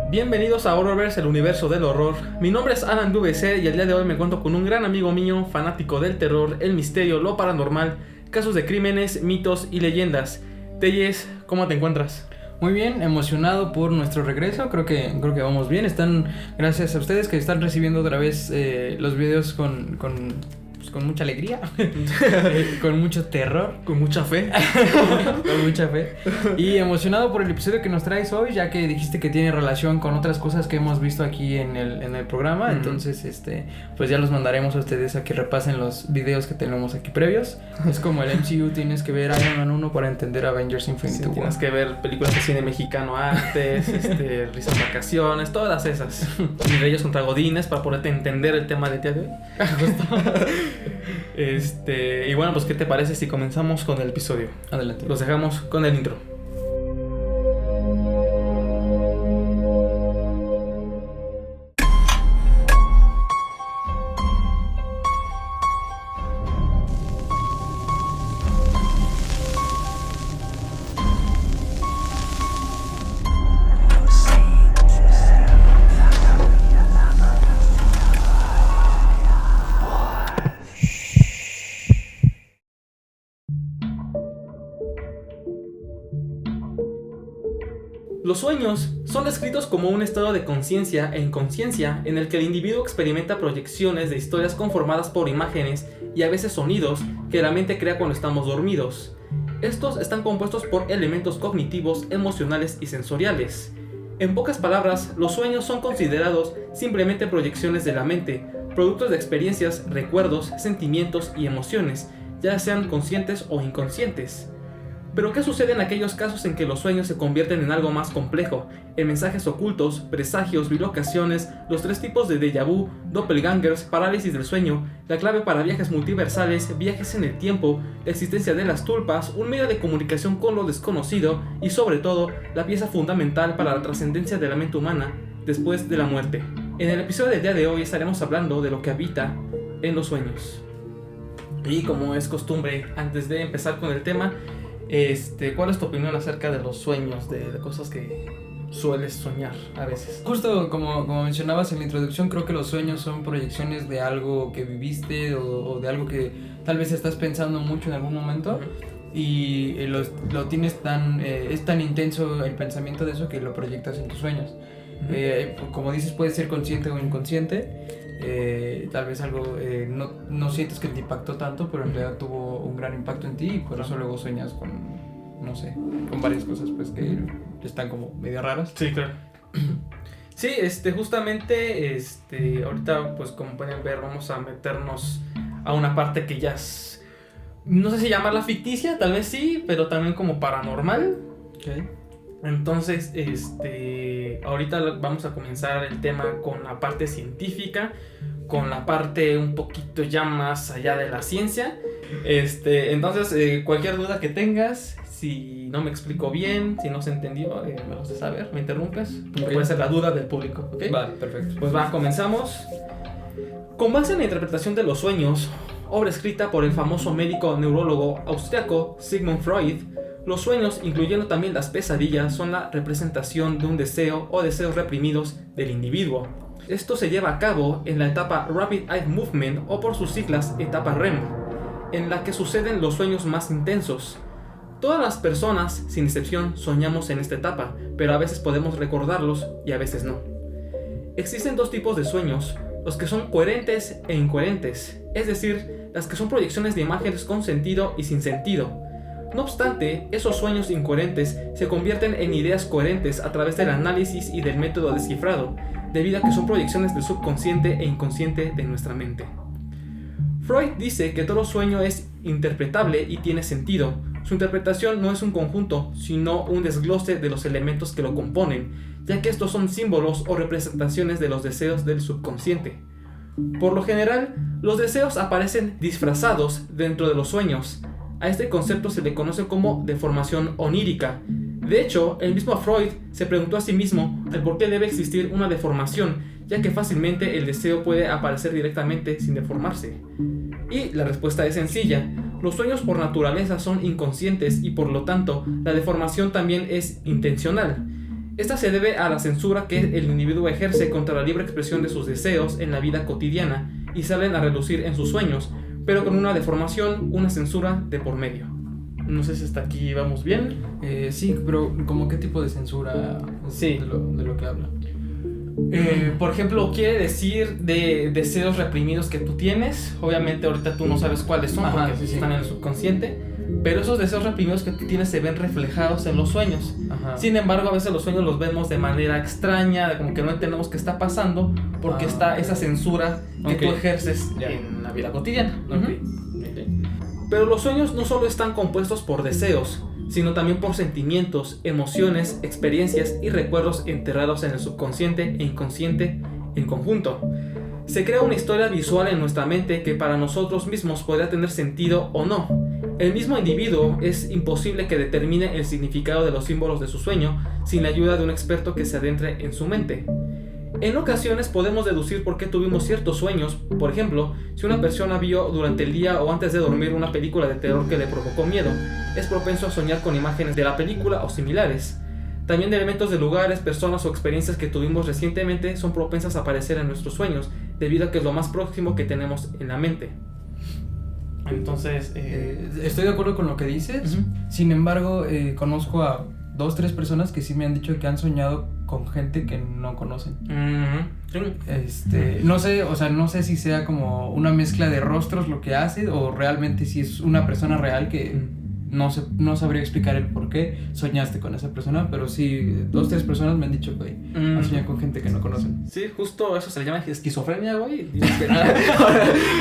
Bienvenidos a Horrorverse, el universo del horror. Mi nombre es Alan VC y el día de hoy me encuentro con un gran amigo mío, fanático del terror, el misterio, lo paranormal, casos de crímenes, mitos y leyendas. Telles, ¿cómo te encuentras? Muy bien, emocionado por nuestro regreso. Creo que vamos bien. Gracias a ustedes que están recibiendo otra vez los videos con mucha alegría, con mucho terror, Con mucha fe. con mucha fe. Y emocionado por el episodio que nos traes hoy, ya que dijiste que tiene relación con otras cosas que hemos visto aquí en el programa. Entonces, pues ya los mandaremos a ustedes a que repasen los videos que tenemos aquí previos. Es como el MCU, tienes que ver Iron Man 1 para entender Avengers Infinity War. Tienes que ver películas de cine mexicano antes, risas vacaciones, todas esas. Y Reyes contra Godines para poderte entender el tema del día de hoy. Y bueno, pues ¿qué te parece si comenzamos con el episodio? Adelante. Los dejamos con el intro. Los sueños son descritos como un estado de conciencia e inconsciencia en el que el individuo experimenta proyecciones de historias conformadas por imágenes y a veces sonidos que la mente crea cuando estamos dormidos. Estos están compuestos por elementos cognitivos, emocionales y sensoriales. En pocas palabras, los sueños son considerados simplemente proyecciones de la mente, productos de experiencias, recuerdos, sentimientos y emociones, ya sean conscientes o inconscientes. Pero ¿qué sucede en aquellos casos en que los sueños se convierten en algo más complejo? En mensajes ocultos, presagios, bilocaciones, los tres tipos de déjà vu, doppelgangers, parálisis del sueño, la clave para viajes multiversales, viajes en el tiempo, la existencia de las tulpas, un medio de comunicación con lo desconocido y sobre todo, la pieza fundamental para la trascendencia de la mente humana después de la muerte. En el episodio del día de hoy estaremos hablando de lo que habita en los sueños. Y como es costumbre, antes de empezar con el tema, ¿cuál es tu opinión acerca de los sueños, de cosas que sueles soñar a veces? Justo como mencionabas en la introducción, creo que los sueños son proyecciones de algo que viviste o de algo que tal vez estás pensando mucho en algún momento. Y lo tienes es tan intenso el pensamiento de eso que lo proyectas en tus sueños. Como dices, puede ser consciente o inconsciente. Tal vez algo no sientes que te impactó tanto, pero en realidad tuvo un gran impacto en ti y por eso luego sueñas con, no sé, con varias cosas pues que están como medio raras. Sí, claro. Sí, justamente, ahorita pues como pueden ver vamos a meternos a una parte que ya es, no sé si llamarla ficticia, tal vez sí, pero también como paranormal. Okay. Entonces, ahorita vamos a comenzar el tema con la parte científica, con la parte un poquito ya más allá de la ciencia. Entonces, cualquier duda que tengas, si no me explico bien, si no se entendió, me lo haces saber, me interrumpes. Okay. Puede ser la duda del público, ¿ok? Vale, perfecto. Pues comenzamos. Con base en la interpretación de los sueños, obra escrita por el famoso médico neurólogo austriaco Sigmund Freud, los sueños, incluyendo también las pesadillas, son la representación de un deseo o deseos reprimidos del individuo. Esto se lleva a cabo en la etapa Rapid Eye Movement o por sus siglas etapa REM, en la que suceden los sueños más intensos. Todas las personas, sin excepción, soñamos en esta etapa, pero a veces podemos recordarlos y a veces no. Existen dos tipos de sueños, los que son coherentes e incoherentes, es decir, las que son proyecciones de imágenes con sentido y sin sentido. No obstante, esos sueños incoherentes se convierten en ideas coherentes a través del análisis y del método descifrado, debido a que son proyecciones del subconsciente e inconsciente de nuestra mente. Freud dice que todo sueño es interpretable y tiene sentido. Su interpretación no es un conjunto, sino un desglose de los elementos que lo componen, ya que estos son símbolos o representaciones de los deseos del subconsciente. Por lo general, los deseos aparecen disfrazados dentro de los sueños. A este concepto se le conoce como deformación onírica. De hecho, el mismo Freud se preguntó a sí mismo el por qué debe existir una deformación, ya que fácilmente el deseo puede aparecer directamente sin deformarse. Y la respuesta es sencilla: los sueños por naturaleza son inconscientes y por lo tanto la deformación también es intencional. Esta se debe a la censura que el individuo ejerce contra la libre expresión de sus deseos en la vida cotidiana y salen a relucir en sus sueños, pero con una deformación, una censura de por medio. No sé si hasta aquí vamos bien. Sí, pero ¿cómo qué tipo de censura Sí. de lo que habla? Por ejemplo, quiere decir de deseos reprimidos que tú tienes. Obviamente ahorita tú no sabes cuáles son, Ajá, porque sí. están en el subconsciente. Pero esos deseos reprimidos que tú tienes se ven reflejados en los sueños. Ajá. Sin embargo, a veces los sueños los vemos de manera extraña, como que no entendemos qué está pasando, porque está esa censura que tú ejerces en la vida cotidiana. Okay. Pero los sueños no solo están compuestos por deseos, sino también por sentimientos, emociones, experiencias y recuerdos enterrados en el subconsciente e inconsciente en conjunto. Se crea una historia visual en nuestra mente que para nosotros mismos podría tener sentido o no. El mismo individuo es imposible que determine el significado de los símbolos de su sueño sin la ayuda de un experto que se adentre en su mente. En ocasiones podemos deducir por qué tuvimos ciertos sueños. Por ejemplo, si una persona vio durante el día o antes de dormir una película de terror que le provocó miedo, es propenso a soñar con imágenes de la película o similares. También elementos de lugares, personas o experiencias que tuvimos recientemente son propensas a aparecer en nuestros sueños, debido a que es lo más próximo que tenemos en la mente. Entonces, estoy de acuerdo con lo que dices. Sin embargo, conozco a 2-3 personas que sí me han dicho que han soñado con gente que no conocen. No sé, o sea, no sé si sea como una mezcla de rostros lo que hace o realmente si es una persona real que no sabría explicar el por qué soñaste con esa persona, pero sí 2-3 personas me han dicho que han soñado con gente que no conocen. Sí, justo eso se le llama esquizofrenia, güey.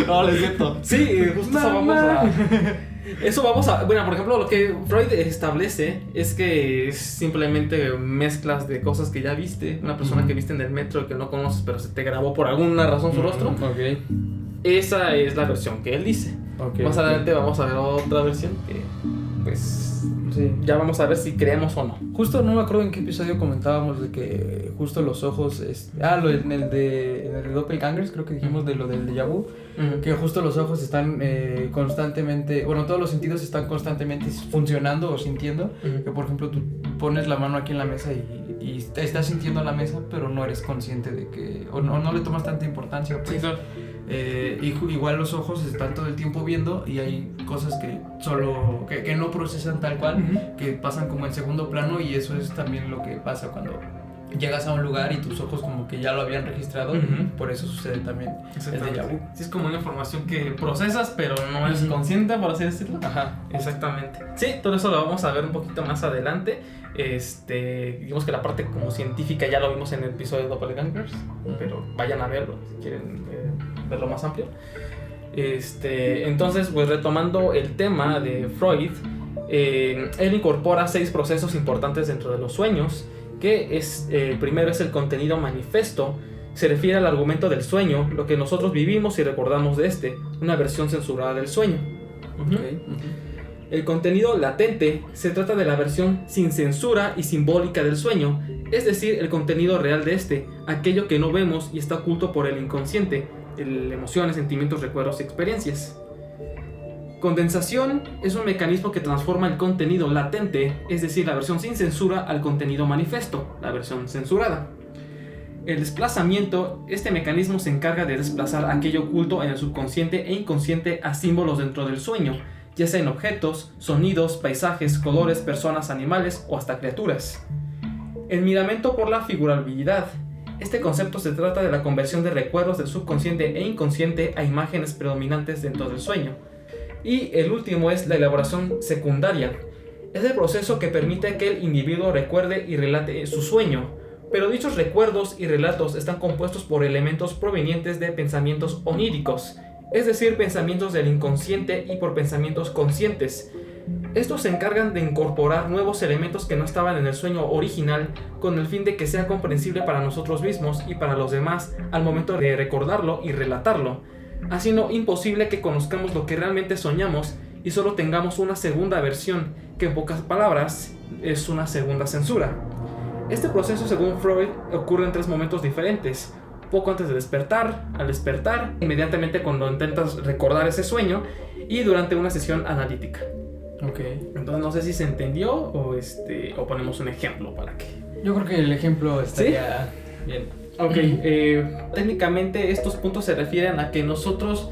No, les siento. Sí, justo eso vamos a... Bueno, por ejemplo, lo que Freud establece es que es simplemente mezclas de cosas que ya viste. Una persona que viste en el metro que no conoces, pero se te grabó por alguna razón su rostro. Okay. Esa es la versión que él dice. Más adelante vamos a ver otra versión que, pues, ya vamos a ver si creemos o no. Justo no me acuerdo en qué episodio comentábamos de que justo los ojos... en el de Doppelgangers creo que dijimos de lo del déjà vu. Que justo los ojos están constantemente... Bueno, todos los sentidos están constantemente funcionando o sintiendo. Que por ejemplo tú pones la mano aquí en la mesa y estás sintiendo la mesa, pero no eres consciente de que... O no le tomas tanta importancia. Pues. Sí, claro. Igual los ojos están todo el tiempo viendo y hay cosas que solo que no procesan tal cual, que pasan como en segundo plano, y eso es también lo que pasa cuando llegas a un lugar y tus ojos como que ya lo habían registrado. Por eso sucede también el déjà vu. Sí, es como una información que procesas pero no eres consciente, por así decirlo. Ajá, exactamente. Sí, todo eso lo vamos a ver un poquito más adelante. Digamos que la parte como científica ya lo vimos en el episodio de Doppelgangers, pero vayan a verlo si quieren verlo más amplio. Entonces, pues retomando el tema de Freud, él incorpora 6 procesos importantes dentro de los sueños, que es, primero es el contenido manifiesto. Se refiere al argumento del sueño, lo que nosotros vivimos y recordamos de una versión censurada del sueño. El contenido latente se trata de la versión sin censura y simbólica del sueño, es decir, el contenido real de aquello que no vemos y está oculto por el inconsciente, emociones, sentimientos, recuerdos y experiencias. Condensación es un mecanismo que transforma el contenido latente, es decir, la versión sin censura, al contenido manifiesto, la versión censurada. El desplazamiento, este mecanismo se encarga de desplazar aquello oculto en el subconsciente e inconsciente a símbolos dentro del sueño, ya sea en objetos, sonidos, paisajes, colores, personas, animales o hasta criaturas. El miramiento por la figurabilidad. Este concepto se trata de la conversión de recuerdos del subconsciente e inconsciente a imágenes predominantes dentro del sueño. Y el último es la elaboración secundaria. Es el proceso que permite que el individuo recuerde y relate su sueño, pero dichos recuerdos y relatos están compuestos por elementos provenientes de pensamientos oníricos, es decir, pensamientos del inconsciente, y por pensamientos conscientes. Estos se encargan de incorporar nuevos elementos que no estaban en el sueño original, con el fin de que sea comprensible para nosotros mismos y para los demás al momento de recordarlo y relatarlo, haciendo imposible que conozcamos lo que realmente soñamos y solo tengamos una segunda versión, que en pocas palabras es una segunda censura. Este proceso, según Freud, ocurre en 3 momentos diferentes: poco antes de despertar, al despertar, inmediatamente cuando intentas recordar ese sueño y durante una sesión analítica. Okay. Entonces no sé si se entendió o ponemos un ejemplo para que... Yo creo que el ejemplo estaría bien. Ok, técnicamente estos puntos se refieren a que nosotros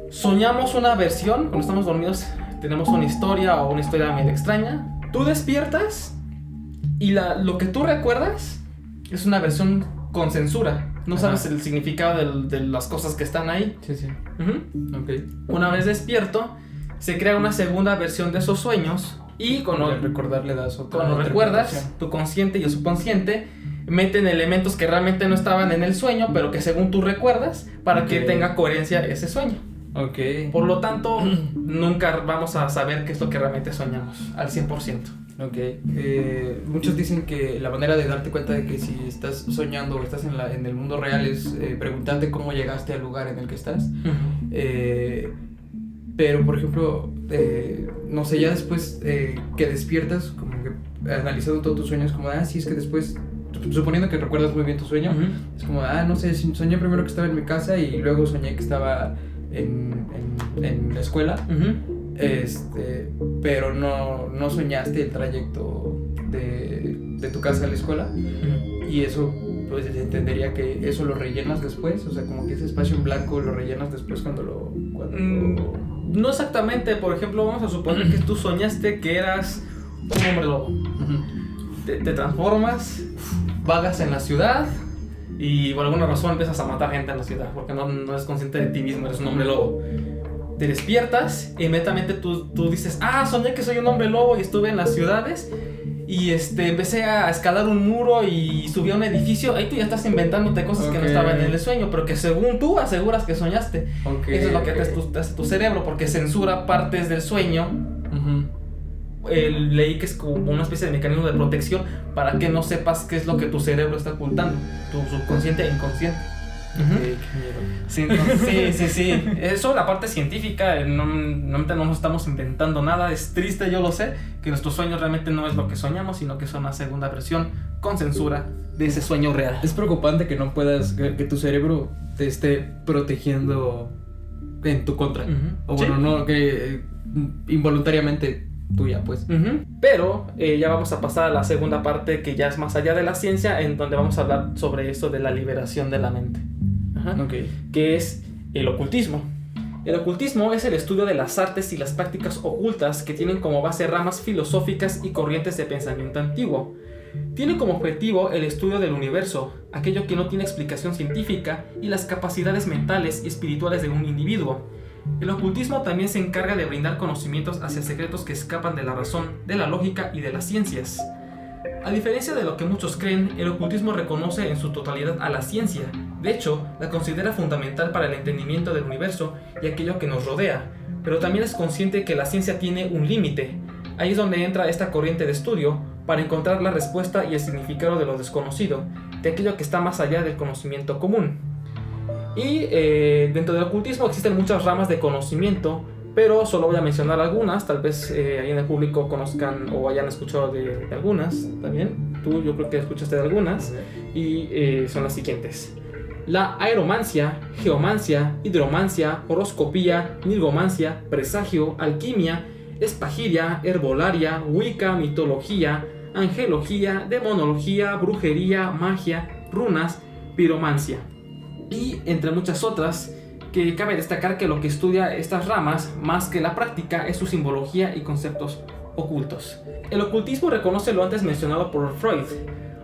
soñamos una versión, cuando estamos dormidos tenemos una historia o una historia medio extraña. Tú despiertas y lo que tú recuerdas es una versión con censura. No sabes el significado de las cosas que están ahí. Sí. Okay. Una vez despierto, se crea una segunda versión de esos sueños y cuando recuerdas, tu consciente y el subconsciente meten elementos que realmente no estaban en el sueño, pero que según tú recuerdas, para que tenga coherencia ese sueño. Okay. Por lo tanto, nunca vamos a saber qué es lo que realmente soñamos al 100%. Ok. Muchos dicen que la manera de darte cuenta de que si estás soñando o estás en el mundo real es preguntarte cómo llegaste al lugar en el que estás. Pero, por ejemplo, no sé, ya después que despiertas, como que analizando todos tus sueños, como, sí, es que después, suponiendo que recuerdas muy bien tu sueño, es como, no sé, soñé primero que estaba en mi casa y luego soñé que estaba en la escuela. Pero no soñaste el trayecto de tu casa a la escuela. Y eso, pues entendería que eso lo rellenas después, o sea, como que ese espacio en blanco lo rellenas después cuando no exactamente. Por ejemplo, vamos a suponer que tú soñaste que eras un hombre lobo. Te transformas, vagas en la ciudad y por alguna razón empiezas a matar gente en la ciudad porque no eres consciente de ti mismo, eres un hombre lobo. Te despiertas e inmediatamente tú dices, soñé que soy un hombre lobo y estuve en las ciudades y empecé a escalar un muro y subí a un edificio. Ahí tú ya estás inventándote cosas que no estaban en el sueño, pero que según tú aseguras que soñaste. Eso es lo que hace tu cerebro, porque censura partes del sueño. Leí que es como una especie de mecanismo de protección para que no sepas qué es lo que tu cerebro está ocultando, tu subconsciente e inconsciente. Sí. Eso, la parte científica, no nos estamos inventando nada. Es triste, yo lo sé, que nuestros sueños realmente no es lo que soñamos, sino que son una segunda versión con censura de ese sueño real. Es preocupante que no puedas, que tu cerebro te esté protegiendo en tu contra. O bueno, no, que involuntariamente tuya, pues. Pero ya vamos a pasar a la segunda parte, que ya es más allá de la ciencia, en donde vamos a hablar sobre esto de la liberación de la mente. Que es el ocultismo. El ocultismo es el estudio de las artes y las prácticas ocultas que tienen como base ramas filosóficas y corrientes de pensamiento antiguo. Tiene como objetivo el estudio del universo, aquello que no tiene explicación científica, y las capacidades mentales y espirituales de un individuo. El ocultismo también se encarga de brindar conocimientos hacia secretos que escapan de la razón, de la lógica y de las ciencias. A diferencia de lo que muchos creen, el ocultismo reconoce en su totalidad a la ciencia. De hecho, la considera fundamental para el entendimiento del universo y aquello que nos rodea, pero también es consciente que la ciencia tiene un límite. Ahí es donde entra esta corriente de estudio para encontrar la respuesta y el significado de lo desconocido, de aquello que está más allá del conocimiento común. Y dentro del ocultismo existen muchas ramas de conocimiento, pero solo voy a mencionar algunas. Tal vez ahí en el público conozcan o hayan escuchado de algunas también. Tú, yo creo que escuchaste de algunas. Y son las siguientes: la aeromancia, geomancia, hidromancia, horoscopía, nilgomancia, presagio, alquimia, espagiria, herbolaria, wicca, mitología, angelología, demonología, brujería, magia, runas, piromancia. Y entre muchas otras, que cabe destacar que lo que estudia estas ramas, más que la práctica, es su simbología y conceptos ocultos. El ocultismo reconoce lo antes mencionado por Freud,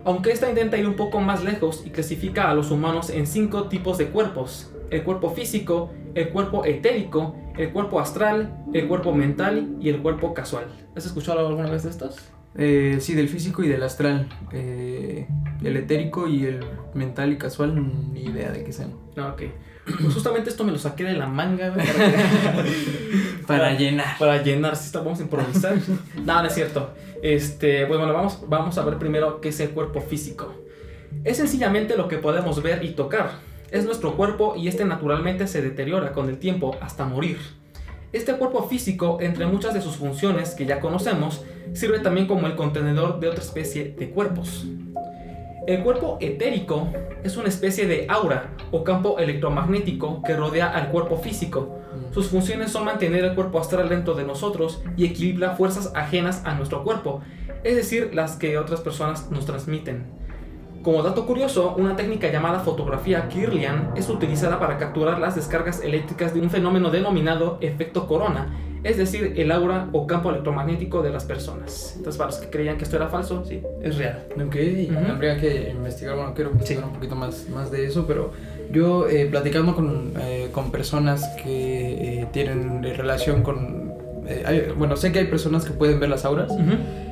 aunque esta intenta ir un poco más lejos y clasifica a los humanos en 5 tipos de cuerpos: el cuerpo físico, el cuerpo etérico, el cuerpo astral, el cuerpo mental y el cuerpo casual. ¿Has escuchado alguna vez de estos? Sí, del físico y del astral. El etérico y el mental y casual, ni idea de qué sean. Ok. Pues justamente esto me lo saqué de la manga, güey, para llenar. Para llenar, sí, vamos a improvisar. No es cierto. Bueno, vamos a ver primero qué es el cuerpo físico. Es sencillamente lo que podemos ver y tocar. Es nuestro cuerpo y naturalmente se deteriora con el tiempo hasta morir. Este cuerpo físico, entre muchas de sus funciones que ya conocemos, sirve también como el contenedor de otra especie de cuerpos. El cuerpo etérico es una especie de aura o campo electromagnético que rodea al cuerpo físico. Sus funciones son mantener el cuerpo astral dentro de nosotros y equilibrar fuerzas ajenas a nuestro cuerpo. es decir, las que otras personas nos transmiten. Como dato curioso, una técnica llamada fotografía Kirlian es utilizada para capturar las descargas eléctricas de un fenómeno denominado efecto corona, es decir, el aura o campo electromagnético de las personas. Entonces, para los que creían que esto era falso, sí, es real. Ok, habría que investigar, bueno, quiero investigar un poquito más de eso, pero yo platicando con personas que tienen relación con... bueno, sé que hay personas que pueden ver las auras,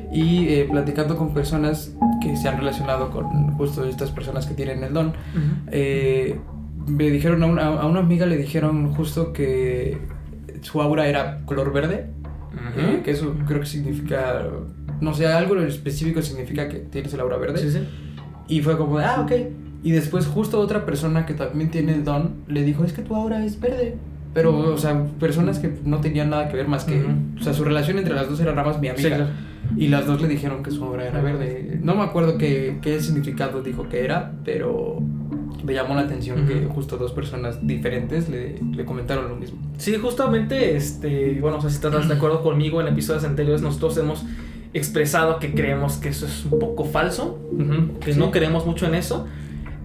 y platicando con personas que se han relacionado con justo estas personas que tienen el don, me dijeron a una amiga le dijeron justo que su aura era color verde, que eso creo que significa, no sé, algo específico significa que tienes el aura verde. Sí, sí. Y fue como, ok. Y después justo otra persona que también tiene el don le dijo, es que tu aura es verde. Pero, o sea, personas que no tenían nada que ver más que... O sea, su relación entre las dos era nada más mi amiga. Sí, claro. Y las dos le dijeron que su aura era verde. No me acuerdo qué significado dijo que era, pero me llamó la atención que justo dos personas diferentes le comentaron lo mismo. Sí, justamente, bueno, o sea, si estás de acuerdo conmigo, en episodios anteriores nosotros hemos expresado que creemos que eso es un poco falso, que no creemos mucho en eso.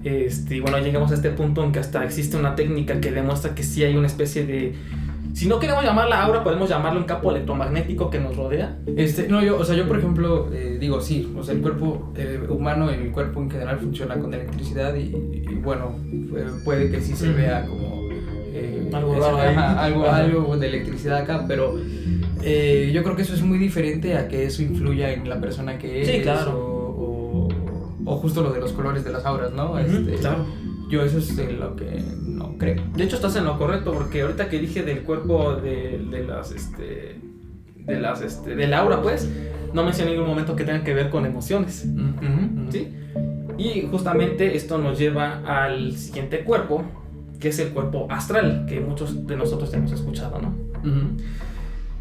Y bueno, llegamos a este punto en que hasta existe una técnica que demuestra que sí hay una especie de... Si no queremos llamarla aura, podemos llamarlo un campo electromagnético que nos rodea. Yo por ejemplo, digo, sí, o sea, el cuerpo humano, el cuerpo en general funciona con electricidad y bueno, puede que sí se vea como algo de electricidad acá, pero yo creo que eso es muy diferente a que eso influya en la persona que es. Sí, claro. O justo lo de los colores de las auras, ¿no? Claro. Yo eso es lo que no creo. De hecho estás en lo correcto, porque ahorita que dije del cuerpo del aura, pues no mencioné en ningún momento que tenga que ver con emociones. ¿Sí? Y justamente esto nos lleva al siguiente cuerpo, que es el cuerpo astral, que muchos de nosotros hemos escuchado, ¿no?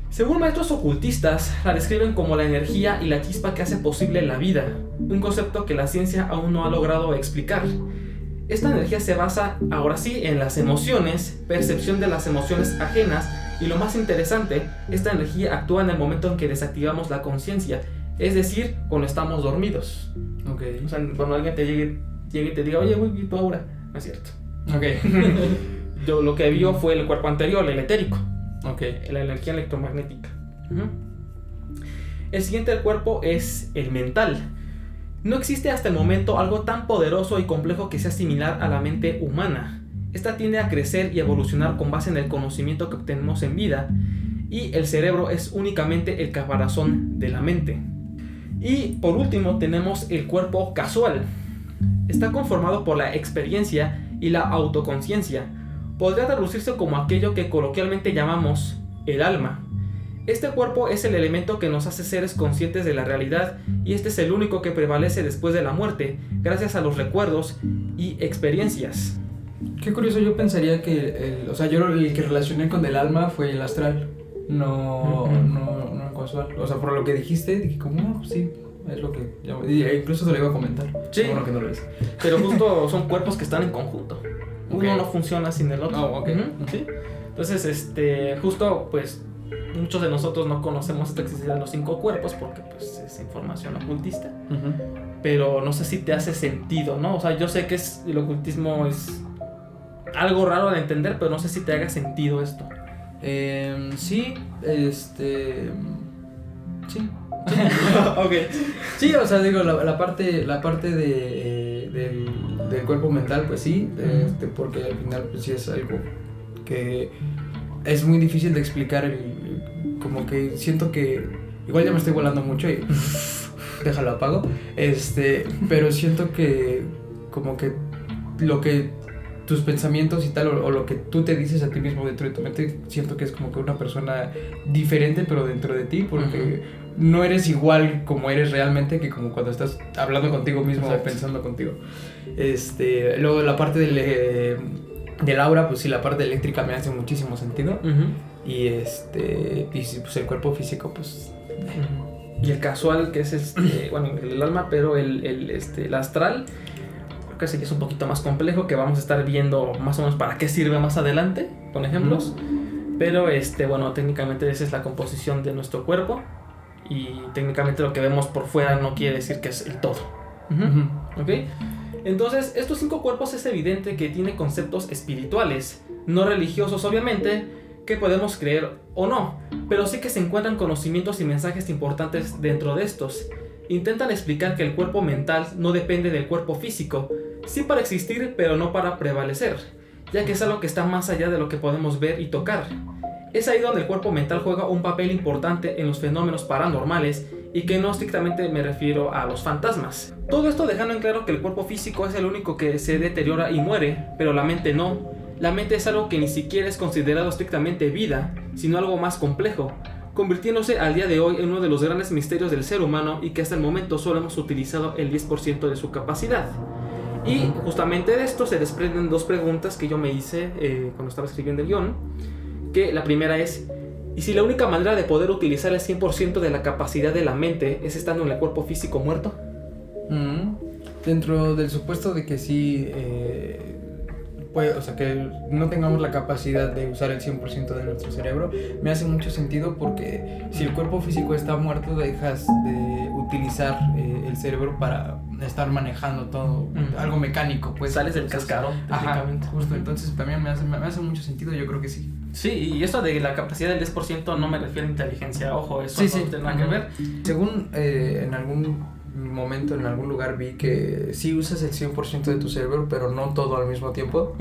Según maestros ocultistas, la describen como la energía y la chispa que hace posible la vida, un concepto que la ciencia aún no ha logrado explicar. Esta energía se basa, ahora sí, en las emociones, percepción de las emociones ajenas, y lo más interesante, esta energía actúa en el momento en que desactivamos la conciencia, es decir, cuando estamos dormidos. Okay. O sea, cuando alguien te llegue y te diga, oye, güey, tu aura, no es cierto. Okay. Yo lo que vio fue el cuerpo anterior, el etérico. Okay. La energía electromagnética. El siguiente del cuerpo es el mental. No existe hasta el momento algo tan poderoso y complejo que sea similar a la mente humana. Esta tiende a crecer y evolucionar con base en el conocimiento que obtenemos en vida, y el cerebro es únicamente el caparazón de la mente. Y por último tenemos el cuerpo casual. Está conformado por la experiencia y la autoconciencia. Podría traducirse como aquello que coloquialmente llamamos el alma. Este cuerpo es el elemento que nos hace seres conscientes de la realidad, y este es el único que prevalece después de la muerte, gracias a los recuerdos y experiencias. Qué curioso, yo pensaría que el que relacioné con el alma fue el astral, no el casual. O sea, por lo que dijiste, dije como, sí, es lo que yo, incluso te lo iba a comentar. Sí, bueno que no lo hice. Pero justo son cuerpos que están en conjunto. Uno no funciona sin el otro. ¿Sí? Entonces, justo, pues, muchos de nosotros no conocemos esta existencia de los 5 cuerpos porque, pues, es información ocultista. Pero no sé si te hace sentido, ¿no? O sea, yo sé que el ocultismo es algo raro de entender, pero no sé si te haga sentido esto. Sí, sí. Okay. Sí, o sea, digo, la parte del cuerpo mental, pues sí, porque al final pues sí es algo que es muy difícil de explicar, como que siento que igual ya me estoy volando mucho y déjalo apago, pero siento que como que lo que tus pensamientos y tal, o lo que tú te dices a ti mismo dentro de tu mente, siento que es como que una persona diferente pero dentro de ti, porque no eres igual como eres realmente que como cuando estás hablando contigo mismo. Exacto. O pensando contigo. Luego la parte del aura, pues sí, la parte eléctrica me hace muchísimo sentido. Y pues el cuerpo físico, pues y el casual, que es bueno, el alma, pero el astral, creo que sí que es un poquito más complejo, que vamos a estar viendo más o menos para qué sirve más adelante con ejemplos. Pero bueno, técnicamente esa es la composición de nuestro cuerpo. y técnicamente lo que vemos por fuera no quiere decir que es el todo. ¿Ok? Entonces, estos 5 cuerpos es evidente que tienen conceptos espirituales, no religiosos obviamente, que podemos creer o no, pero sí que se encuentran conocimientos y mensajes importantes dentro de estos. Intentan explicar que el cuerpo mental no depende del cuerpo físico, sí para existir, pero no para prevalecer, ya que es algo que está más allá de lo que podemos ver y tocar. Es ahí donde el cuerpo mental juega un papel importante en los fenómenos paranormales, y que no estrictamente me refiero a los fantasmas. Todo esto dejando en claro que el cuerpo físico es el único que se deteriora y muere, pero la mente no. La mente es algo que ni siquiera es considerado estrictamente vida, sino algo más complejo, convirtiéndose al día de hoy en uno de los grandes misterios del ser humano y que hasta el momento solo hemos utilizado el 10% de su capacidad. Y justamente de esto se desprenden 2 preguntas que yo me hice cuando estaba escribiendo el guión, que la primera es: ¿y si la única manera de poder utilizar el 100% de la capacidad de la mente es estando en el cuerpo físico muerto? Dentro del supuesto de que sí, o sea, que no tengamos la capacidad de usar el 100% de nuestro cerebro, me hace mucho sentido, porque si el cuerpo físico está muerto, dejas de utilizar el cerebro para estar manejando todo, algo mecánico, pues. Sales del cascarón, técnicamente. Justo, entonces también me hace mucho sentido, yo creo que sí. Sí, y eso de la capacidad del 10% no me refiero a inteligencia, ojo, eso sí, no tiene nada que ver. Según en algún momento, en algún lugar vi que sí usas el 100% de tu cerebro, pero no todo al mismo tiempo.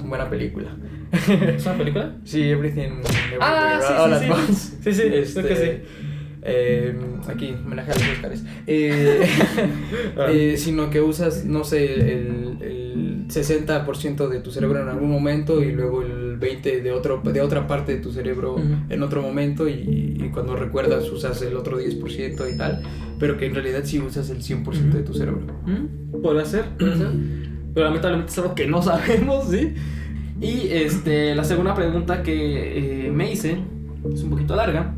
Buena película. ¿Es una película? Sí, Everything All at Once. Sí, creo que sí. Aquí, homenaje a los Óscares. Sino que usas, no sé, el 60% de tu cerebro en algún momento y luego el 20% de otra parte de tu cerebro en otro momento, y cuando recuerdas usas el otro 10% y tal, pero que en realidad sí usas el 100% de tu cerebro. Puede ser, pero lamentablemente es algo que no sabemos, ¿sí? Y la segunda pregunta que me hice es un poquito larga.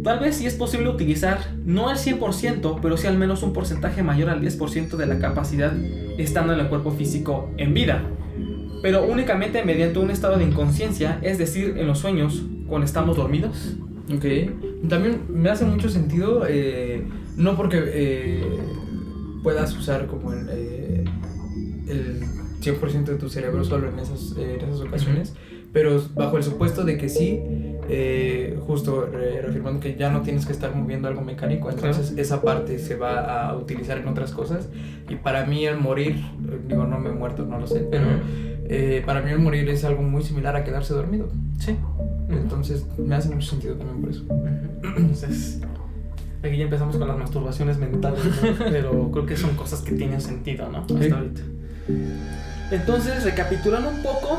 Tal vez sí es posible utilizar no el 100%, pero sí al menos un porcentaje mayor al 10% de la capacidad estando en el cuerpo físico en vida, pero únicamente mediante un estado de inconsciencia, es decir, en los sueños, cuando estamos dormidos. Ok, también me hace mucho sentido, no porque puedas usar como el 100% de tu cerebro solo en esas ocasiones, pero bajo el supuesto de que sí, justo reafirmando que ya no tienes que estar moviendo algo mecánico, entonces esa parte se va a utilizar en otras cosas. Y para mí el morir, digo, no me he muerto, no lo sé, pero para mí el morir es algo muy similar a quedarse dormido. Sí. Entonces me hace mucho sentido también por eso. Entonces, aquí ya empezamos con las masturbaciones mentales, ¿no? Pero creo que son cosas que tienen sentido, ¿no? Hasta ahorita. Entonces, recapitulando un poco,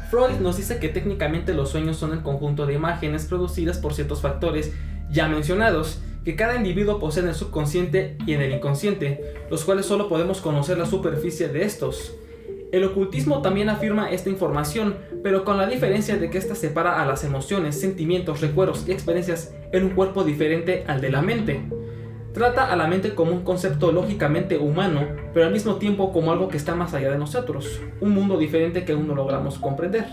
Freud nos dice que técnicamente los sueños son el conjunto de imágenes producidas por ciertos factores ya mencionados, que cada individuo posee en el subconsciente y en el inconsciente, los cuales solo podemos conocer la superficie de estos. El ocultismo también afirma esta información, pero con la diferencia de que ésta separa a las emociones, sentimientos, recuerdos y experiencias en un cuerpo diferente al de la mente. Trata a la mente como un concepto lógicamente humano, pero al mismo tiempo como algo que está más allá de nosotros, un mundo diferente que aún no logramos comprender.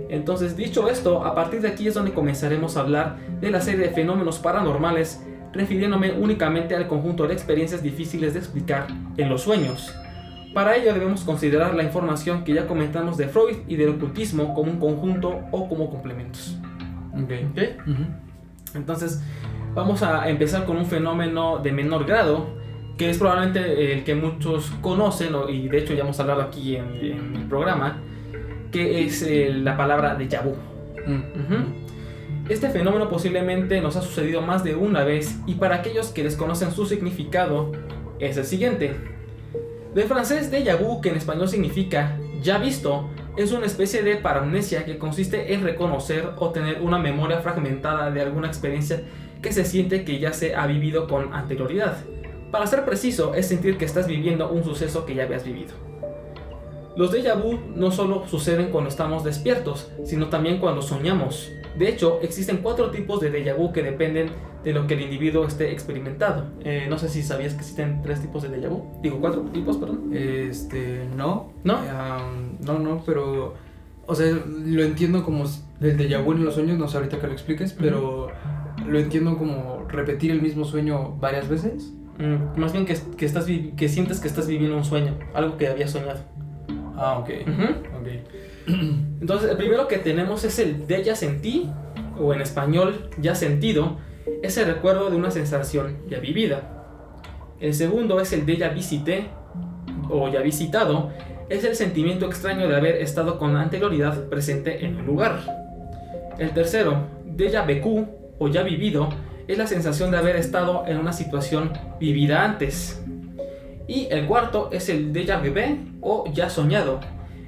Entonces, dicho esto, a partir de aquí es donde comenzaremos a hablar de la serie de fenómenos paranormales, refiriéndome únicamente al conjunto de experiencias difíciles de explicar en los sueños. Para ello debemos considerar la información que ya comentamos de Freud y del ocultismo como un conjunto o como complementos. ¿Okay? Entonces, vamos a empezar con un fenómeno de menor grado, que es probablemente el que muchos conocen, y de hecho ya hemos hablado aquí en el programa, que es la palabra déjà vu. Este fenómeno posiblemente nos ha sucedido más de una vez, y para aquellos que desconocen su significado, es el siguiente. Del francés déjà vu, que en español significa ya visto, es una especie de paramnesia que consiste en reconocer o tener una memoria fragmentada de alguna experiencia que se siente que ya se ha vivido con anterioridad. Para ser preciso, es sentir que estás viviendo un suceso que ya habías vivido. Los déjà vu no solo suceden cuando estamos despiertos, sino también cuando soñamos. De hecho, existen 4 tipos de déjà vu que dependen de lo que el individuo esté experimentado. No sé si sabías que existen 3 tipos de déjà vu. Digo, 4 tipos, perdón. No. ¿No? No, pero... O sea, lo entiendo como el déjà vu en los sueños, no sé ahorita que lo expliques, pero lo entiendo como repetir el mismo sueño varias veces. Más bien que sientes que estás viviendo un sueño, algo que habías soñado. Ah, ok. Okay. Entonces, el primero que tenemos es el déjà senti, o en español, ya sentido, es el recuerdo de una sensación ya vivida. El segundo es el déjà visité, o ya visitado, es el sentimiento extraño de haber estado con anterioridad presente en el lugar. El tercero, déjà vécu, o ya vivido, es la sensación de haber estado en una situación vivida antes. Y el cuarto es el déjà vu, o ya soñado.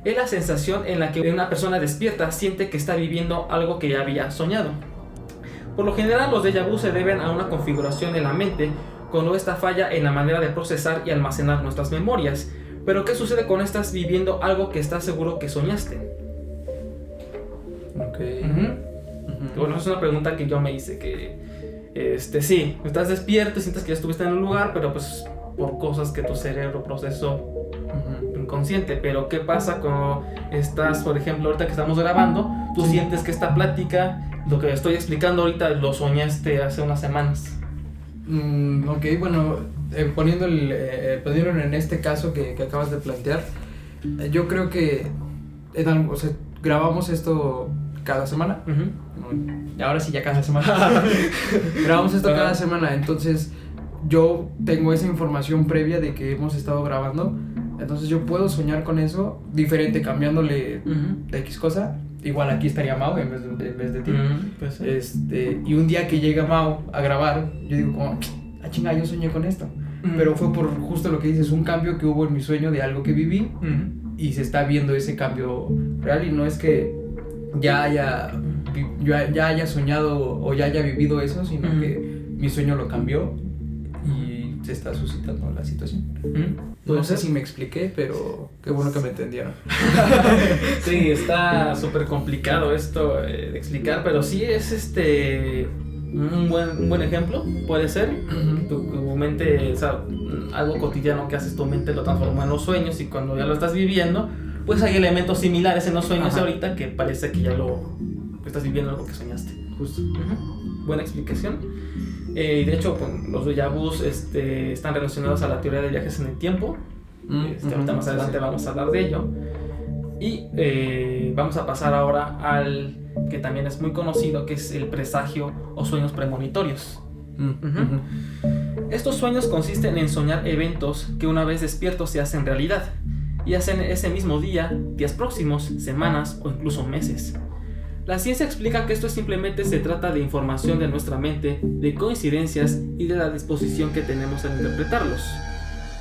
Es la sensación en la que una persona despierta siente que está viviendo algo que ya había soñado. Por lo general, los déjà vu se deben a una configuración en la mente cuando esta falla en la manera de procesar y almacenar nuestras memorias. Pero ¿qué sucede cuando estás viviendo algo que estás seguro que soñaste? Ok. Bueno, es una pregunta que yo me hice, que sí, estás despierto, sientes que ya estuviste en un lugar, pero pues por cosas que tu cerebro procesó inconsciente. Pero ¿qué pasa cuando estás, por ejemplo, ahorita que estamos grabando, tú sientes que esta plática, lo que estoy explicando ahorita, lo soñaste hace unas semanas? Ok, bueno, poniéndolo en este caso que acabas de plantear, yo creo que grabamos esto cada semana. Y ahora sí, ya cada semana. Grabamos esto cada semana, entonces yo tengo esa información previa de que hemos estado grabando. Entonces yo puedo soñar con eso, diferente, cambiándole de X cosa. Igual aquí estaría Mau en vez de ti. Pues, Y un día que llega Mau a grabar, yo digo como, chinga, yo soñé con esto. Pero fue por justo lo que dices, un cambio que hubo en mi sueño de algo que viví. Y se está viendo ese cambio real, y no es que ya haya soñado o ya haya vivido eso, sino que mi sueño lo cambió y se está suscitando la situación. No sé si me expliqué, pero qué bueno que me entendieron. Sí, está súper complicado esto de explicar, pero sí es un buen ejemplo, puede ser. Tu mente, o sea, algo cotidiano que haces tu mente lo transforma en los sueños, y cuando ya lo estás viviendo, pues hay elementos similares en los sueños ahorita que parece que ya lo estás viviendo algo que soñaste. Justo. Buena explicación. De hecho, los déjà vus están relacionados a la teoría de viajes en el tiempo. Ahorita más adelante vamos a hablar de ello. Y vamos a pasar ahora al que también es muy conocido, que es el presagio o sueños premonitorios. Estos sueños consisten en soñar eventos que una vez despiertos se hacen realidad, y hacen ese mismo día, días próximos, semanas o incluso meses. La ciencia explica que esto simplemente se trata de información de nuestra mente, de coincidencias y de la disposición que tenemos al interpretarlos.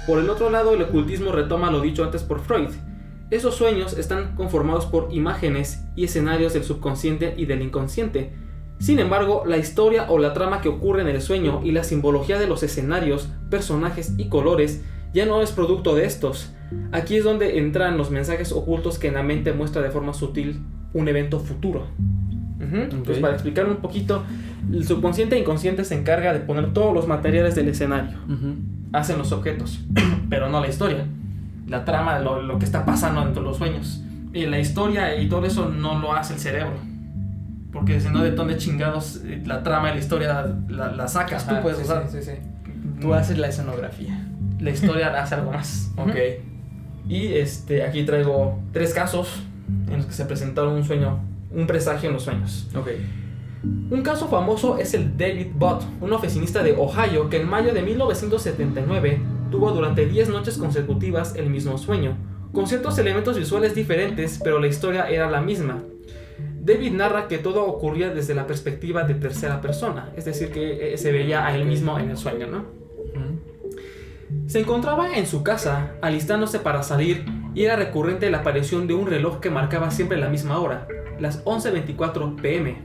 Por el otro lado, el ocultismo retoma lo dicho antes por Freud. Esos sueños están conformados por imágenes y escenarios del subconsciente y del inconsciente. Sin embargo, la historia o la trama que ocurre en el sueño y la simbología de los escenarios, personajes y colores ya no es producto de estos. Aquí es donde entran los mensajes ocultos que en la mente muestra de forma sutil un evento futuro. Entonces, para explicar un poquito, el subconsciente e inconsciente se encarga de poner todos los materiales del escenario. Hacen los objetos, pero no la historia. La trama de lo que está pasando entre los sueños. Y la historia y todo eso no lo hace el cerebro. Porque si no, ¿de dónde chingados la trama y la historia la sacas? Tú puedes usar. Sí. Tú haces la escenografía. La historia hace algo más. Ok. Y aquí traigo 3 casos en los que se presentaron un presagio en los sueños. Ok. Un caso famoso es el David Bott, un oficinista de Ohio que en mayo de 1979 tuvo durante 10 noches consecutivas el mismo sueño, con ciertos elementos visuales diferentes, pero la historia era la misma. David narra que todo ocurría desde la perspectiva de tercera persona, es decir, que se veía a él mismo en el sueño, ¿no? Se encontraba en su casa, alistándose para salir, y era recurrente la aparición de un reloj que marcaba siempre la misma hora, las 11:24 p.m.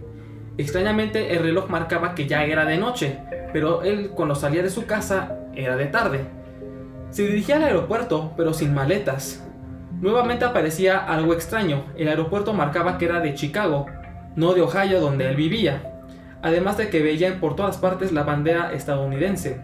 Extrañamente, el reloj marcaba que ya era de noche, pero él, cuando salía de su casa, era de tarde. Se dirigía al aeropuerto, pero sin maletas. Nuevamente aparecía algo extraño. El aeropuerto marcaba que era de Chicago, no de Ohio, donde él vivía. Además de que veía por todas partes la bandera estadounidense.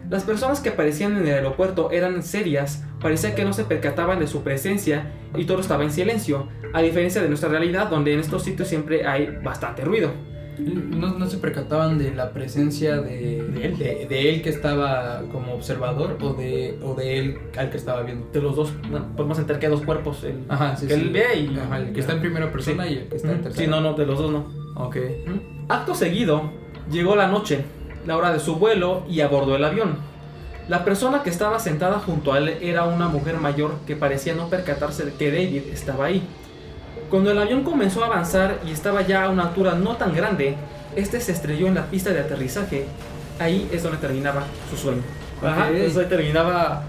Las personas que aparecían en el aeropuerto eran serias, parecía que no se percataban de su presencia y todo estaba en silencio, a diferencia de nuestra realidad, donde en estos sitios siempre hay bastante ruido. No se percataban de la presencia de él que estaba como observador o de él al que estaba viendo. De los dos, bueno, podemos entender que hay dos cuerpos. El Sí, que él ve y... Ajá, el que está en primera persona y el que está en tercera. Sí, no, de los dos no. Ok. Acto seguido, llegó la noche, la hora de su vuelo y abordó el avión. La persona que estaba sentada junto a él era una mujer mayor que parecía no percatarse de que David estaba ahí. Cuando el avión comenzó a avanzar y estaba ya a una altura no tan grande, este se estrelló en la pista de aterrizaje. Ahí es donde terminaba su sueño. Ajá, Okay. entonces ahí terminaba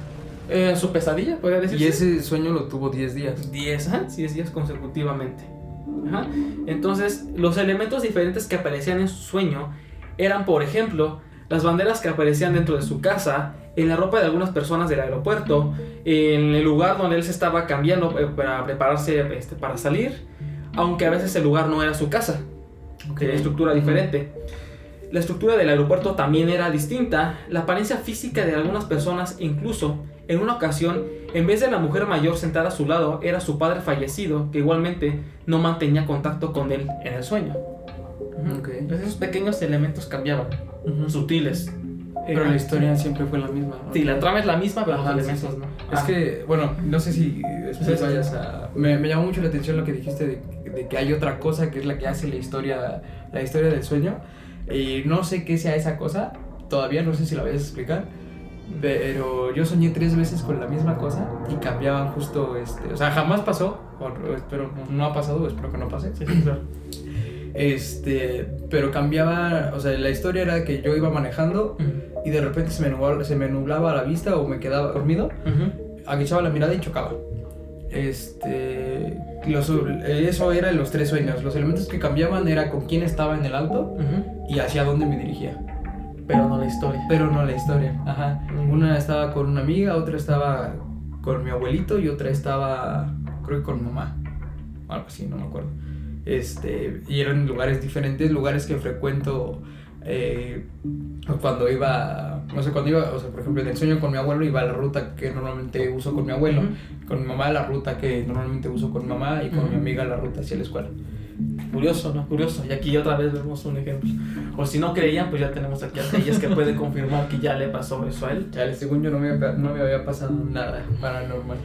su pesadilla, podría decirse. Y ese sueño lo tuvo 10 días. 10 días consecutivamente. Ajá. Entonces, los elementos diferentes que aparecían en su sueño eran, por ejemplo, las banderas que aparecían dentro de su casa, en la ropa de algunas personas del aeropuerto, en el lugar donde él se estaba cambiando para prepararse para salir, aunque a veces el lugar no era su casa, tenía estructura diferente. La estructura del aeropuerto también era distinta, la apariencia física de algunas personas, incluso en una ocasión, en vez de la mujer mayor sentada a su lado, era su padre fallecido, que igualmente no mantenía contacto con él en el sueño. Okay. Entonces esos pequeños elementos cambiaban, sutiles. Pero la historia siempre fue la misma, ¿no? Sí, la trama es la misma, pero los elementos no. Es que, bueno, no sé si después vayas a... Me llamó mucho la atención lo que dijiste de que hay otra cosa que es la que hace la historia del sueño. Y no sé qué sea esa cosa, todavía no sé si la vayas a explicar. Pero yo soñé 3 veces con la misma cosa y cambiaban justo, o sea, jamás pasó, espero no ha pasado, espero que no pase. Sí, claro. Pero cambiaba, o sea, la historia era que yo iba manejando y de repente se me nublaba la vista o me quedaba dormido, agachaba la mirada y chocaba. Eso era en los 3 sueños. Los elementos que cambiaban era con quién estaba en el auto y hacia dónde me dirigía. Pero no la historia. Ajá. Una estaba con una amiga, otra estaba con mi abuelito y otra estaba, creo que con mamá. Algo así, no me acuerdo. Y eran lugares diferentes, lugares que frecuento cuando iba, o sea, por ejemplo, en el sueño con mi abuelo iba a la ruta que normalmente uso con mi abuelo, con mi mamá la ruta que normalmente uso con mi mamá y con mi amiga la ruta hacia la escuela. Curioso, ¿no? Curioso. Y aquí otra vez vemos un ejemplo. O si no creían, pues ya tenemos aquí a Telles que puede confirmar que ya le pasó eso a él. Ya, según yo no me había pasado nada paranormal.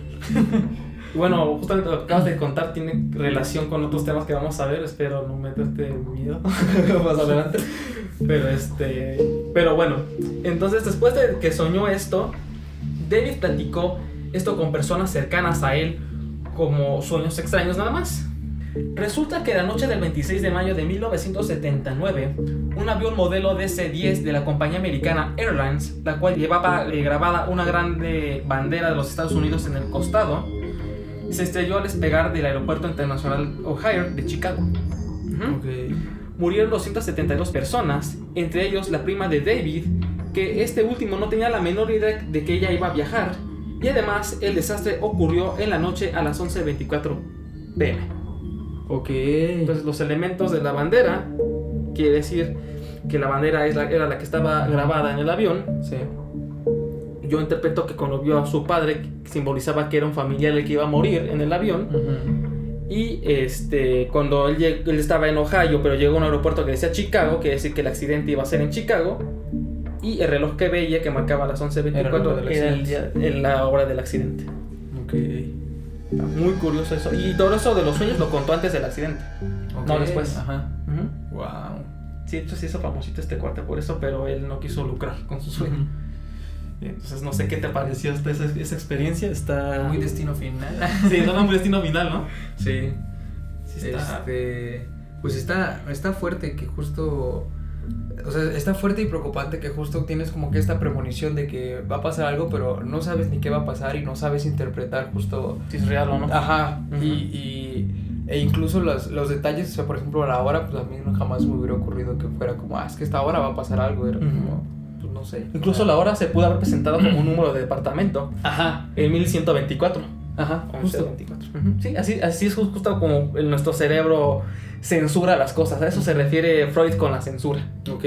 Bueno, justamente lo que acabas de contar tiene relación con otros temas que vamos a ver. Espero no meterte miedo más adelante. Pero bueno, entonces después de que soñó esto, David platicó esto con personas cercanas a él como sueños extraños nada más. Resulta que la noche del 26 de mayo de 1979, un avión modelo DC-10 de la compañía americana Airlines, la cual llevaba grabada una grande bandera de los Estados Unidos en el costado, se estrelló al despegar del Aeropuerto Internacional O'Hare de Chicago. Okay. Murieron 272 personas, entre ellos la prima de David, que este último no tenía la menor idea de que ella iba a viajar, y además el desastre ocurrió en la noche a las 11:24 p.m. Ok. Entonces los elementos de la bandera, quiere decir que la bandera era la que estaba grabada en el avión. Sí. Yo interpreto que cuando vio a su padre, simbolizaba que era un familiar el que iba a morir en el avión. Y cuando él estaba en Ohio, pero llegó a un aeropuerto que decía Chicago, quiere decir que el accidente iba a ser en Chicago. Y el reloj que veía, que marcaba las 11:24, era la hora del accidente. Ok. Muy curioso eso. Y todo eso de los sueños lo contó antes del accidente, no después. Ajá. Wow. Sí, entonces se hizo famosito este cuate por eso, pero él no quiso lucrar con su sueño. Entonces no sé qué te pareció esa experiencia. Está muy destino final. Sí, suena muy destino final, ¿no? Sí. Está... Pues está fuerte que justo... O sea, está fuerte y preocupante que justo tienes como que esta premonición de que va a pasar algo, pero no sabes ni qué va a pasar y no sabes interpretar justo... si es real o no. Ajá. E incluso los detalles, o sea, por ejemplo, a la hora, pues a mí jamás me hubiera ocurrido que fuera como, es que esta hora va a pasar algo. Era como, pues no sé. Incluso la hora se pudo haber presentado como un número de departamento. Ajá. En 1124. Ajá, justo. 24. Sí, así es justo como nuestro cerebro censura las cosas. A eso se refiere Freud con la censura. Ok.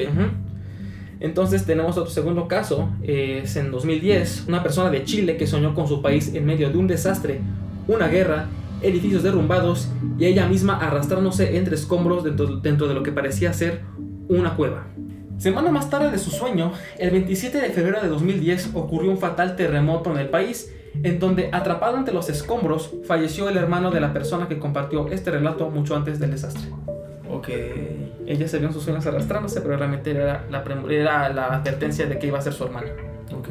Entonces tenemos otro segundo caso. Es en 2010, una persona de Chile que soñó con su país en medio de un desastre, una guerra edificios derrumbados y ella misma arrastrándose entre escombros dentro de lo que parecía ser una cueva. Semanas más tarde de su sueño, el 27 de febrero de 2010 ocurrió un fatal terremoto en el país, en donde, atrapado entre los escombros, falleció el hermano de la persona que compartió este relato mucho antes del desastre. Ok. Ella se vio en sus sueños arrastrándose, pero realmente era la advertencia de que iba a ser su hermano. Ok.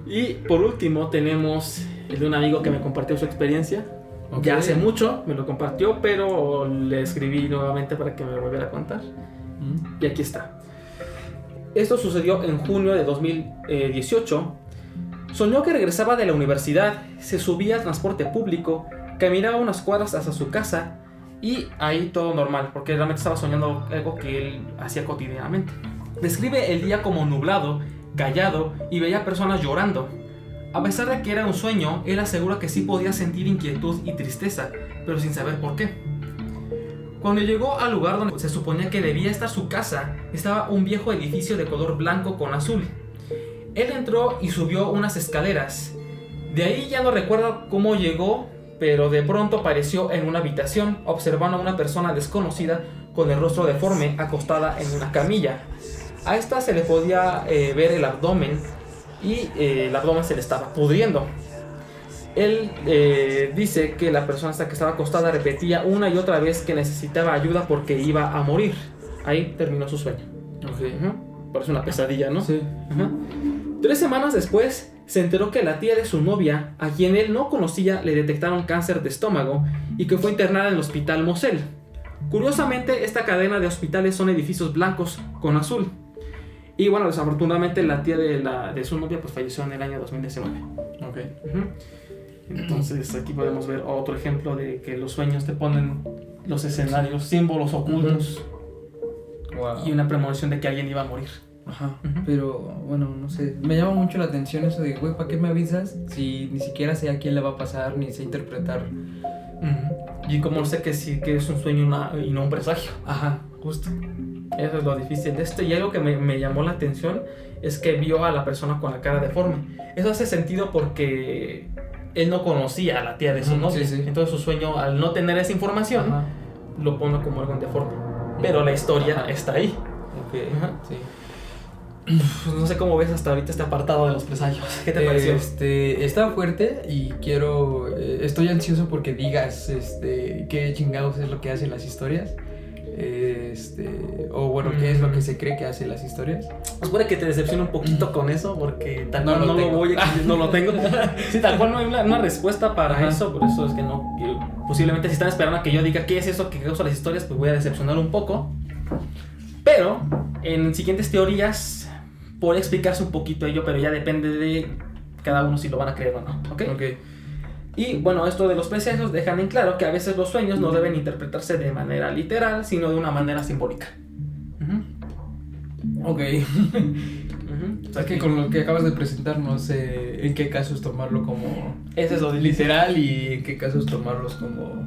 Y por último tenemos el de un amigo que me compartió su experiencia. Okay. Ya hace mucho me lo compartió, pero le escribí nuevamente para que me lo volviera a contar. Y aquí está. Esto sucedió en junio de 2018. Soñó que regresaba de la universidad, se subía al transporte público, caminaba unas cuadras hasta su casa y ahí todo normal, porque realmente estaba soñando algo que él hacía cotidianamente. Describe el día como nublado, callado y veía personas llorando. A pesar de que era un sueño, él asegura que sí podía sentir inquietud y tristeza, pero sin saber por qué. Cuando llegó al lugar donde se suponía que debía estar su casa, estaba un viejo edificio de color blanco con azul. Él entró y subió unas escaleras. De ahí ya no recuerda cómo llegó, pero de pronto apareció en una habitación observando a una persona desconocida con el rostro deforme acostada en una camilla. A esta se le podía ver el abdomen y el abdomen se le estaba pudriendo. Él dice que la persona hasta que estaba acostada repetía una y otra vez que necesitaba ayuda porque iba a morir. Ahí terminó su sueño. Parece una pesadilla, ¿no? Sí. 3 semanas después se enteró que la tía de su novia, a quien él no conocía, le detectaron cáncer de estómago y que fue internada en el hospital Moselle. Curiosamente, esta cadena de hospitales son edificios blancos con azul. Y bueno, desafortunadamente la tía de su novia pues falleció en el año 2019. Ok. Entonces aquí podemos ver otro ejemplo de que los sueños te ponen los escenarios, símbolos ocultos. Wow. Y una premonición de que alguien iba a morir. Ajá. Pero bueno, no sé, me llama mucho la atención eso de, güey, ¿para qué me avisas si ni siquiera sé a quién le va a pasar, ni sé interpretar? Y como sé que sí que es un sueño y no un presagio. Ajá, justo. Eso es lo difícil de esto. Y algo que me llamó la atención es que vio a la persona con la cara deforme. Eso hace sentido porque él no conocía a la tía de su novia. Sí. Entonces su sueño, al no tener esa información, lo pone como algo deforme. Pero la historia está ahí. Ok. Sí. Pues no sé cómo ves hasta ahorita este apartado de los presagios. ¿Qué te pareció? Está fuerte y estoy ansioso porque digas qué chingados es lo que hacen las historias. O bueno, qué es lo que se cree que hacen las historias. Pues puede que te decepcione un poquito con eso, porque tal cual no lo tengo. Sí, tal cual no hay una respuesta para eso, por eso es que no. Posiblemente si están esperando a que yo diga qué es eso que causa las historias, pues voy a decepcionar un poco. Pero en siguientes teorías puede explicarse un poquito ello, pero ya depende de cada uno si lo van a creer o no. ¿Ok? Y bueno, esto de los presagios dejan en claro que a veces los sueños no deben interpretarse de manera literal, sino de una manera simbólica. Ok. O sea, que con lo que acabas de presentar no sé en qué casos tomarlo como eso es lo literal y en qué casos tomarlos como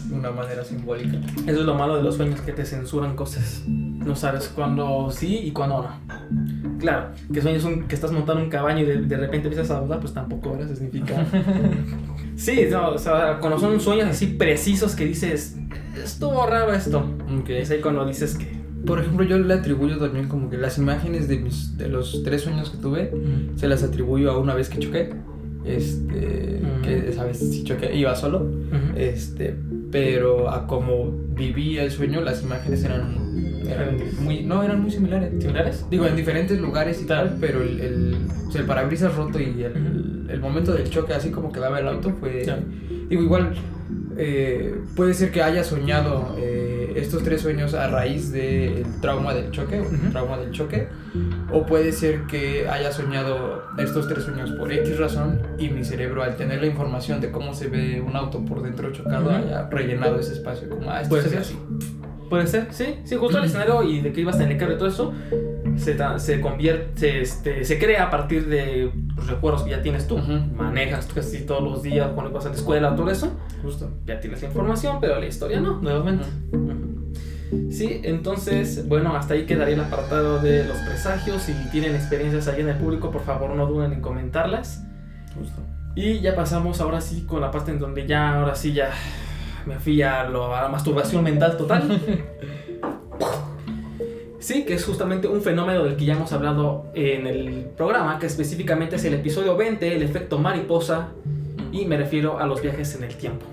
de una manera simbólica. Eso es lo malo de los sueños, que te censuran cosas. No sabes cuándo sí y cuándo no. Claro, que sueños que estás montando un caballo y de repente empiezas a dudar, pues tampoco ahora significa. Sí, no, o sea, cuando son sueños así precisos que dices, estuvo raro esto. Okay. Es ahí cuando dices que. Por ejemplo, yo le atribuyo también como que las imágenes de los 3 sueños que tuve, se las atribuyo a una vez que choqué. Que esa vez sí choqué, iba solo. Pero a como vivía el sueño, las imágenes eran muy similares. ¿Similares? Digo, en diferentes lugares y tal, pero el parabrisas roto y el momento del choque, así como quedaba el auto, fue. Digo, igual puede ser que haya soñado estos 3 sueños a raíz del trauma del choque, o puede ser que haya soñado estos 3 sueños por X razón y mi cerebro, al tener la información de cómo se ve un auto por dentro chocado, haya rellenado ese espacio como esto se ve así. Puede ser, sí, justo el escenario y de que ibas en el carro y todo eso se crea a partir de los recuerdos que ya tienes tú. Manejas casi todos los días cuando vas a la escuela, todo eso. Justo. Ya tienes la información, pero la historia no, nuevamente. Sí, entonces, bueno, hasta ahí quedaría el apartado de los presagios. Si tienen experiencias ahí en el público, por favor no duden en comentarlas. Justo. Y ya pasamos ahora sí con la parte en donde ya, ahora sí ya me fui a la masturbación mental total. Sí, que es justamente un fenómeno del que ya hemos hablado en el programa, que específicamente es el episodio 20, el efecto mariposa, y me refiero a los viajes en el tiempo.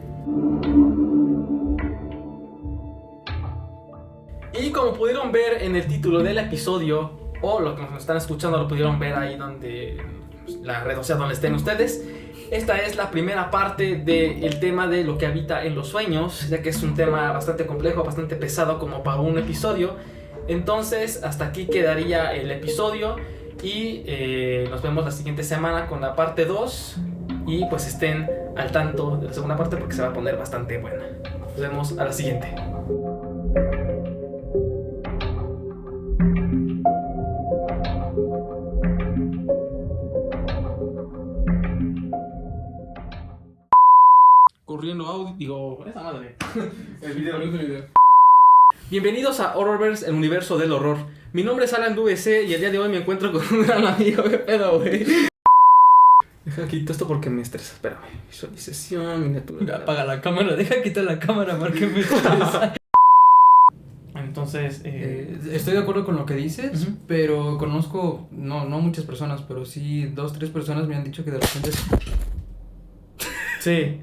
Y como pudieron ver en el título del episodio, o lo que nos están escuchando lo pudieron ver ahí donde la red, o sea, donde estén ustedes, esta es la primera parte del tema de lo que habita en los sueños, ya que es un tema bastante complejo, bastante pesado como para un episodio. Entonces hasta aquí quedaría el episodio y nos vemos la siguiente semana con la parte 2 y pues estén al tanto de la segunda parte porque se va a poner bastante buena. Nos vemos a la siguiente. Corriendo audio, digo, esa madre. El video. Bienvenidos a Horrorverse, el universo del horror. Mi nombre es Alan VC y el día de hoy me encuentro con un gran amigo. ¿Qué pedo, güey? Deja quito esto porque me estresa. Espérame. Visualización, miniatura. Apaga la cámara, deja quitar la cámara, porque me estresa. Entonces, estoy de acuerdo con lo que dices, pero conozco, no muchas personas, pero sí 2-3 personas me han dicho que de repente... Sí.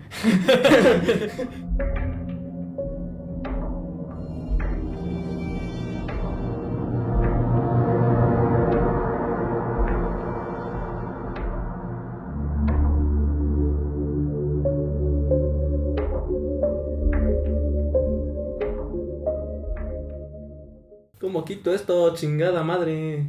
¿Cómo quito esto, chingada madre?